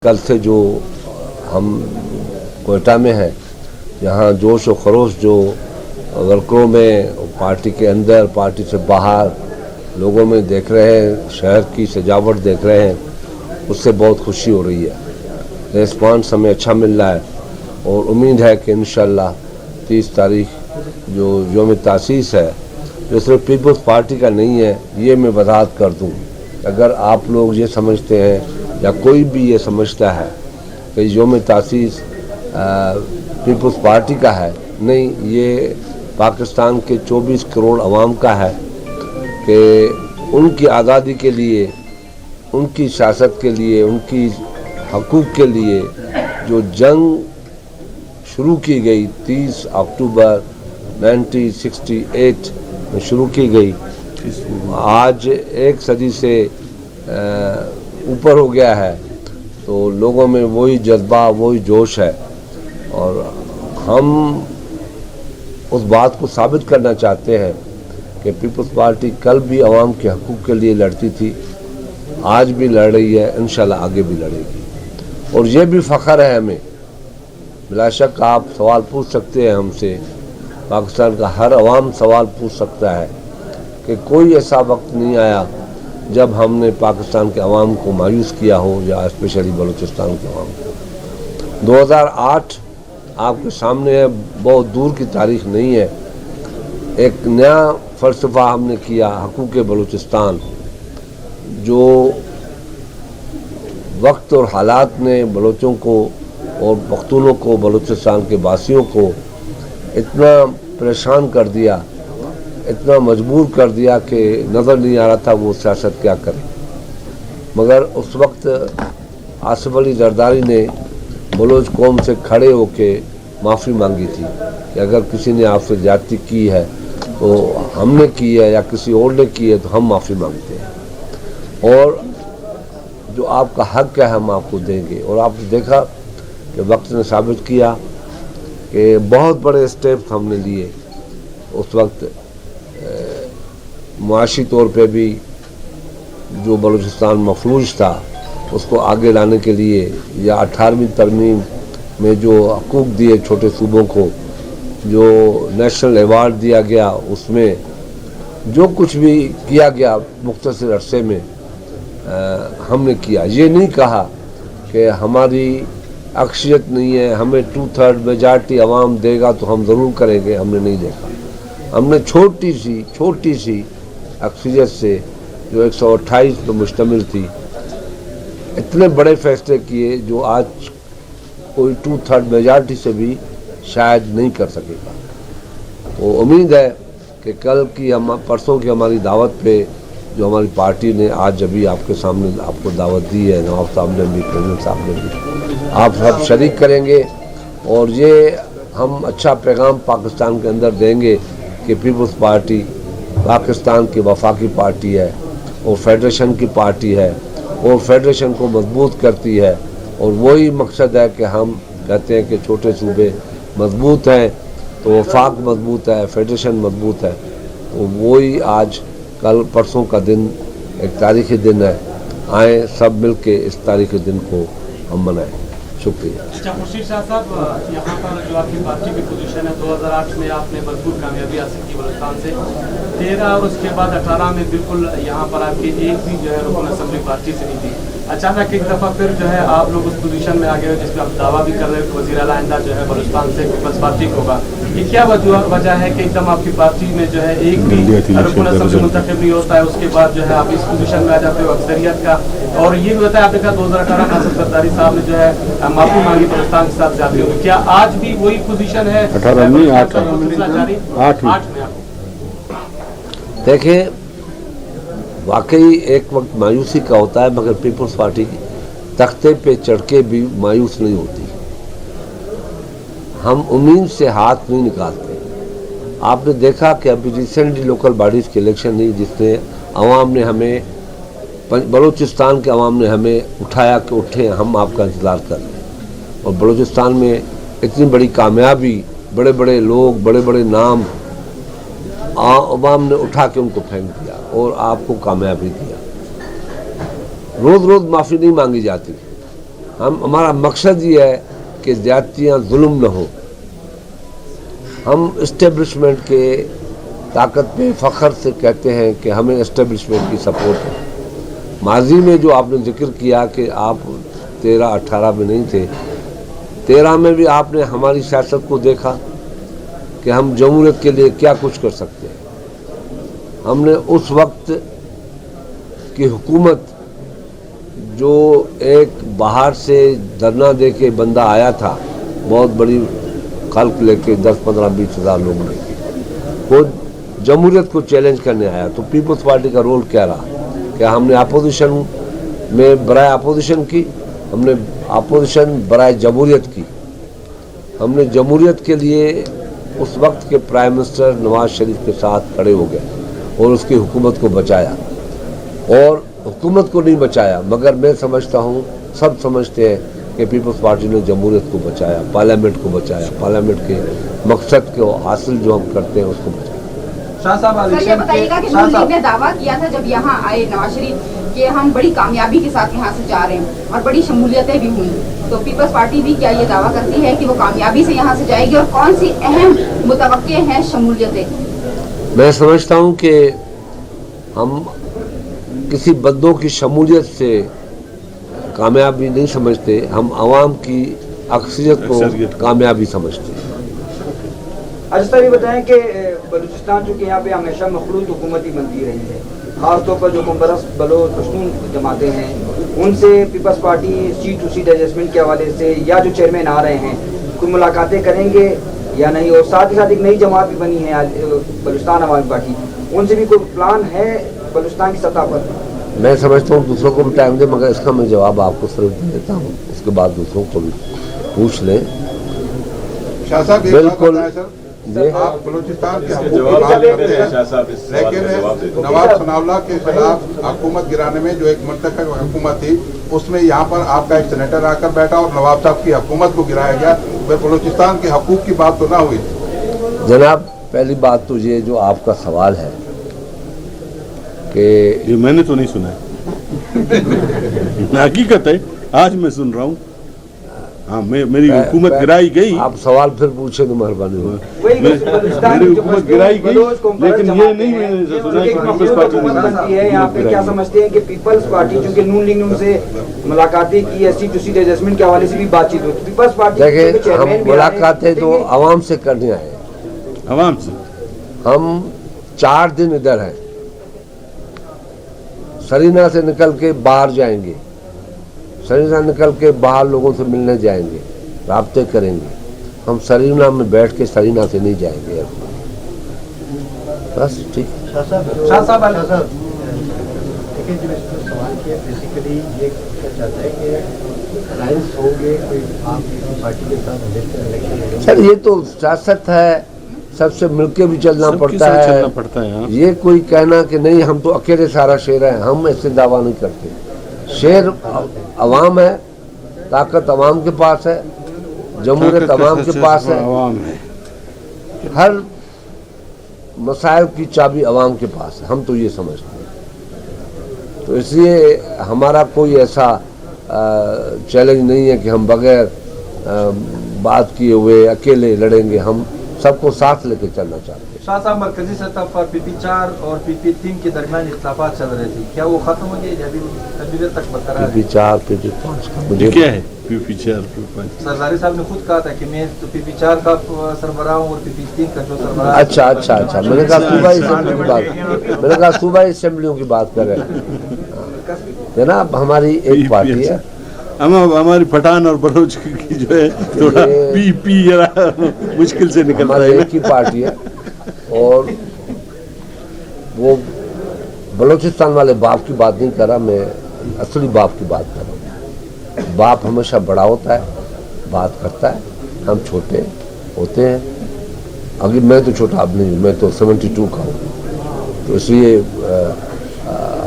कल से जो हम कोयटा में हैं, यहाँ जोश और खरोश जो वर्करों में, पार्टी के अंदर, पार्टी से बाहर लोगों में देख रहे हैं, शहर की सजावट देख रहे हैं, उससे बहुत खुशी हो रही है। रिस्पांस हमें अच्छा मिल रहा है और उम्मीद है कि इंशाल्लाह 30 तारीख जो यौम तासीस है, जो सिर्फ पीपल्स पार्टी का नहीं है, ये मैं वजाहत कर दूँ। अगर आप लोग ये समझते हैं या कोई भी ये समझता है कि यौम तासीस पीपल्स पार्टी का है, नहीं, ये पाकिस्तान के 24 करोड़ अवाम का है कि उनकी आज़ादी के लिए, उनकी सियासत के लिए, उनकी हकूक़ के लिए जो जंग शुरू की गई 30 अक्टूबर 1968 में शुरू की गई, आज एक सदी से ऊपर हो गया है, तो लोगों में वही जज्बा, वही जोश है और हम उस बात को साबित करना चाहते हैं कि पीपल्स पार्टी कल भी अवाम के हकूक़ के लिए लड़ती थी, आज भी लड़ रही है, इंशाल्लाह आगे भी लड़ेगी। और ये भी फ़ख्र है हमें, बिला शक आप सवाल पूछ सकते हैं हमसे, पाकिस्तान का हर अवाम सवाल पूछ सकता है कि कोई ऐसा वक्त नहीं आया जब हमने पाकिस्तान के अवाम को मायूस किया हो, या स्पेशली बलूचिस्तान के अवाम को। 2008 आपके सामने है, बहुत दूर की तारीख नहीं है। एक नया फ़लसफ़ा हमने किया, हकूक़ बलूचिस्तान, जो वक्त और हालात ने बलोचों को और पख्तूनों को, बलूचिस्तान के बासियों को इतना परेशान कर दिया, इतना मजबूर कर दिया कि नज़र नहीं आ रहा था वो सियासत क्या करे। मगर उस वक्त आसिफ अली जरदारी ने बलोच कौम से खड़े होके माफ़ी मांगी थी कि अगर किसी ने आपसे ज़्यादती की है तो हमने की है या किसी और ने की है तो हम माफ़ी मांगते हैं, और जो आपका हक़ है हम आपको देंगे। और आपने देखा कि वक्त ने साबित किया कि बहुत बड़े स्टेप्स हमने लिए। उस वक्त मुआशी तौर पे भी जो बलूचिस्तान मफलूज था उसको आगे लाने के लिए, या 18वीं तरमीम में जो हकूक़ दिए छोटे सूबों को, जो नेशनल अवार्ड दिया गया, उसमें जो कुछ भी किया गया मुख्तसर अरसे में हमने किया। ये नहीं कहा कि हमारी अक्सरियत नहीं है, हमें 2/3 मेजॉरिटी अवाम देगा तो हम ज़रूर करेंगे, हमने नहीं देखा। हमने छोटी सी अक्सरियत से जो 128 पर मुश्तमिल थी, इतने बड़े फैसले किए जो आज कोई 2/3 मेजॉरिटी से भी शायद नहीं कर सकेगा। तो उम्मीद है कि कल की, परसों की हमारी दावत पे जो हमारी पार्टी ने आज अभी आपके सामने आपको दावत दी है, नवाब साहब ने भी, प्रेसिडेंट साहब ने भी, आप सब शरीक करेंगे और ये हम अच्छा पैगाम पाकिस्तान के अंदर देंगे कि पीपल्स पार्टी पाकिस्तान की वफाकी पार्टी है और फेडरेशन की पार्टी है और फेडरेशन को मजबूत करती है। और वही मकसद है कि हम कहते हैं कि छोटे सूबे मजबूत हैं तो वफाक मजबूत है, फेडरेशन मजबूत है। तो वही आज कल परसों का दिन एक तारीख़ी दिन है, आए सब मिल के इस तारीख़ी दिन को हम मनाएं। शुक्रिया। अच्छा खुर्शीद शाह साहब, यहाँ पर जो आपकी पार्टी की पोजीशन है, 2008 में आपने भरपूर कामयाबी हासिल की बलूचिस्तान से, 13 और उसके बाद 18 में बिल्कुल यहाँ पर आपकी एक भी जो है रुकन असम्बली पार्टी से नहीं थी। अचानक एक दफ़ा फिर जो है आप लोग उस पोजीशन में आ गए जिसमें आप दावा भी कर रहे हैं वज़ीर आला आइंदा जो है बलूचिस्तान से पीपल्स पार्टी को होगा। ये क्या वजह है कि एकदम आपकी पार्टी में जो है एक भी रुकन असम्बली मुंतखब नहीं होता है, उसके बाद जो है आप इस पोजीशन में आ जाते हो अक्सरियत का? और ये भी बताया आपने कहा 2018 में आसिफ जरदारी साहब ने जो है माफी मांगी बलूचिस्तान के साथ जाती होगी, क्या आज भी वही पोजीशन है? 18 में 8 में। देखें, वाकई एक वक्त मायूसी का होता है, मगर पीपल्स पार्टी तख्ते पे चढ़ के भी मायूस नहीं होती। हम उम्मीद से हाथ नहीं निकालते। आपने देखा कि अभी रिसेंटली लोकल बॉडीज़ के इलेक्शन नहीं, जिसने अवाम ने हमें, बलूचिस्तान के अवाम ने हमें उठाया कि उठे, हम आपका इंतज़ार कर रहे हैं। और बलूचिस्तान में इतनी बड़ी कामयाबी, बड़े बड़े लोग, बड़े बड़े नाम अवाम ने उठा के उनको फेंक दिया और आपको कामयाबी दिया। रोज़ रोज़ माफ़ी नहीं मांगी जाती, हमारा मकसद ये है कि ज़्यादतियाँ जुल्म न हो। हम इस्टेब्लिशमेंट के ताकत पे फ़ख्र से कहते हैं कि हमें इस्टेब्लिशमेंट की सपोर्ट है। माजी में जो आपने जिक्र किया कि आप 13-18 में नहीं थे, 13 में भी आपने हमारी सियासत को देखा कि हम जमहूरियत के लिए क्या कुछ कर सकते हैं। हमने उस वक्त की हुकूमत, जो एक बाहर से धरना दे के बंदा आया था, बहुत बड़ी खल्क लेके 10-15-20 हज़ार लोग लेके, वो जमहूरियत को चैलेंज करने आया, तो पीपल्स पार्टी का रोल क्या रहा? क्या हमने अपोजिशन में बराए अपोजिशन की? हमने अपोजिशन बराए जमहूरियत की। हमने जमहूरियत के लिए उस वक्त के प्राइम मिनिस्टर नवाज शरीफ के साथ खड़े हो गए और उसकी हुकूमत को बचाया। और हुकूमत को नहीं बचाया, मगर मैं समझता हूँ, सब समझते हैं कि पीपल्स पार्टी ने जमहूरियत को बचाया, पार्लियामेंट को बचाया, पार्लियामेंट के मकसद को हासिल जो हम करते हैं उसको बचाया। शाह साहब, सर ये बताइएगा कि नून लीग ने दावा किया था जब यहाँ आए नवाज शरीफ कि हम बड़ी कामयाबी के साथ यहाँ से जा रहे हैं और बड़ी शमूलियतें भी हुई, तो पीपल्स पार्टी भी क्या ये दावा करती है कि वो कामयाबी से यहाँ से जाएगी, और कौन सी अहम मुतवक्के हैं शमूलियतें? मैं समझता हूँ कि हम किसी बंदों की शमूलियत से कामयाबी नहीं समझते, हम आवाम की अक्सरियत को कामयाबी समझते हैं। अच्छा साहब ये बताएं कि बलूचिस्तान चूँकि यहाँ पे हमेशा मखलूत हुकूमती बनती रही है, ख़ासतौर पर जो बरस बलोच पश्तून जमातें हैं, उनसे Peoples Party seat to seat adjustment के हवाले से या जो चेयरमैन आ रहे हैं, कोई मुलाकातें करेंगे या नहीं? और साथ ही साथ एक नई जमात भी बनी है आज बलूचिस्तान अवामी पार्टी, उनसे भी कोई प्लान है बलूचिस्तान की सतह पर? मैं समझता हूँ दूसरों को भी टाइम दे, मगर इसका मैं जवाब आपको सिर्फ दे देता हूँ, उसके बाद दूसरों को भी पूछ लें। शाह साहब बिल्कुल, आप बलूचिस्तान के हकूक़ की बात करते हैं, लेकिन नवाब सनाउल्लाह के खिलाफ हुकूमत गिराने में जो एक मुंतखब हुकूमत थी, उसमें यहाँ पर आपका एक सेनेटर आकर बैठा और नवाब साहब की हुकूमत को गिराया गया, फिर बलूचिस्तान के हकूक़ की बात तो ना हुई। जनाब, पहली बात तो ये जो आपका सवाल है कि ये मैंने तो नहीं सुना है हकीकत है, आज मैं सुन रहा हूँ। हाँ, मेरी हुकूमत गिराई गई। आप सवाल फिर पूछे तो मेहरबानी हो। मेरी हुकूमत गिराई गई, लेकिन ये नहीं मैंने सुना कि पीपल्स पार्टी है यहाँ पे क्या समझते हैं कि पीपल्स पार्टी, चूंकि नून लीग ने उनसे मुलाकातें की है, सीट टू सीट एडजस्टमेंट के हवाले से भी बातचीत हुई, पीपल्स पार्टी देखिए, हम मुलाकातें तो आवाम से करने आए, आवाम से। हम 4 दिन इधर हैं, सरीना से निकल के बाहर जाएंगे, सरीना निकल के बाहर लोगों से मिलने जाएंगे, राब्ते करेंगे। हम सरीना में बैठ के सरीना से नहीं जाएंगे, बस ठीक। शाह साहब देखिए, जो इसमें सवाल किया बेसिकली ये क्या चाहता है कि अलायंस होंगे कोई आप पार्टी के साथ इलेक्शन? सर ये तो सियासत है, सबसे मिलके भी चलना पड़ता है। ये कोई कहना कि नहीं हम तो अकेले सारा शेर है, हम ऐसे दावा नहीं करते। शेर अवाम है, ताकत अवाम के पास है, जमहूरियत अवाम के पास है, हर मसाइल की चाबी अवाम के पास है, हम तो ये समझते हैं। तो इसलिए हमारा कोई ऐसा चैलेंज नहीं है कि हम बगैर बात किए हुए अकेले लड़ेंगे, हम सबको साथ लेके चलना चाहते हैं। शाह साहब, मरकजी सतह पर PP4 और PP3 के दरमियान इख्तिलाफात चल रहे थे, क्या वो खत्म हो गए? अभी देर तक बरकरार है? PP4 PP5 का मुझे क्या है? PP4 PP5 सरदारी साहब ने खुद कहा था कि मैं तो PP4 का सरबराह हूँ और PP3 का जो सरबराह। अच्छा, मैंने कहा सूबाई असेंबली की बात, मैंने कहा सूबाई असेंबलियों की बात कर रहे हैं जनाब। हमारी एक पार्टी है, हमारी पठान और बलोच की जो है थोड़ा पी मुश्किल से निकल रहा है। एक ही पार्टी है और वो बलूचिस्तान वाले बाप की बात नहीं कर रहा, मैं असली बाप की बात कर रहा हूँ। बाप हमेशा बड़ा होता है, बात करता है, हम छोटे होते हैं। अभी मैं तो छोटा अब नहीं हूँ, मैं तो 72 का हूँ, तो इसलिए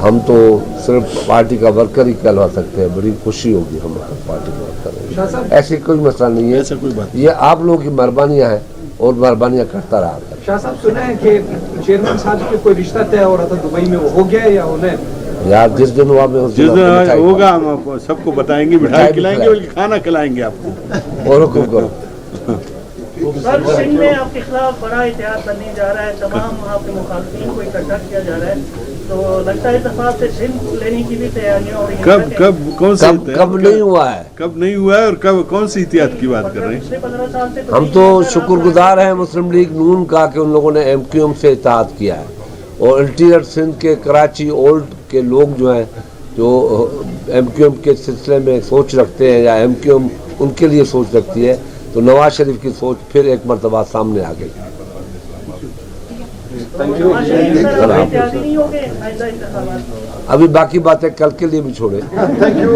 हम तो सिर्फ पार्टी का वर्कर ही कहलवा सकते हैं। बड़ी खुशी होगी हम पार्टी का वर्कर होंगे, ऐसी कोई मसला नहीं है, ऐसा कोई बात। ये आप लोगों की मेहरबानियाँ हैं और मेहरबानियाँ करता रहा। शाह साहब, सुना है कि चेयरमैन साहब के कोई रिश्ता तय हो रहा था दुबई में, वो हो गया या होना है? यार जिस दिन हुआ मैं उस जिस दिन दिन आपको मिठाई होगा हम आपको सबको बताएंगे, मिठाई मिठाई भी खिलाएंगे, खिलाएंगे। बल्कि खाना खिलाएंगे आपको। और हुक्म करो। सर, सिंध में आपके खिलाफ बड़ा इतिहाद बनने जा रहा है, तमाम आपके मुखालफिन को इकट्ठा किया जा रहा है, तो लगता है इत्तेफाक से सिंध लेने की भी तैयारियां हो रही हैं। कब कौन सी कब नहीं हुआ है, कब नहीं हुआ है और कब कौन सी इतिहाद की बात कर रहे हैं? पिछले 15 साल से हम तो शुक्रगुजार हैं मुस्लिम लीग नून का कि उन लोगों ने MQM से इत्तेहाद किया है, और इंटीरियर सिंध के कराची ओल्ड के लोग जो हैं जो MQM के सिलसिले में सोच रखते हैं या MQM उनके लिए सोच रखती है, तो नवाज शरीफ की सोच फिर एक मरतबा सामने आ गई। नहीं हो गए अभी बाकी बातें कल के लिए भी छोड़े।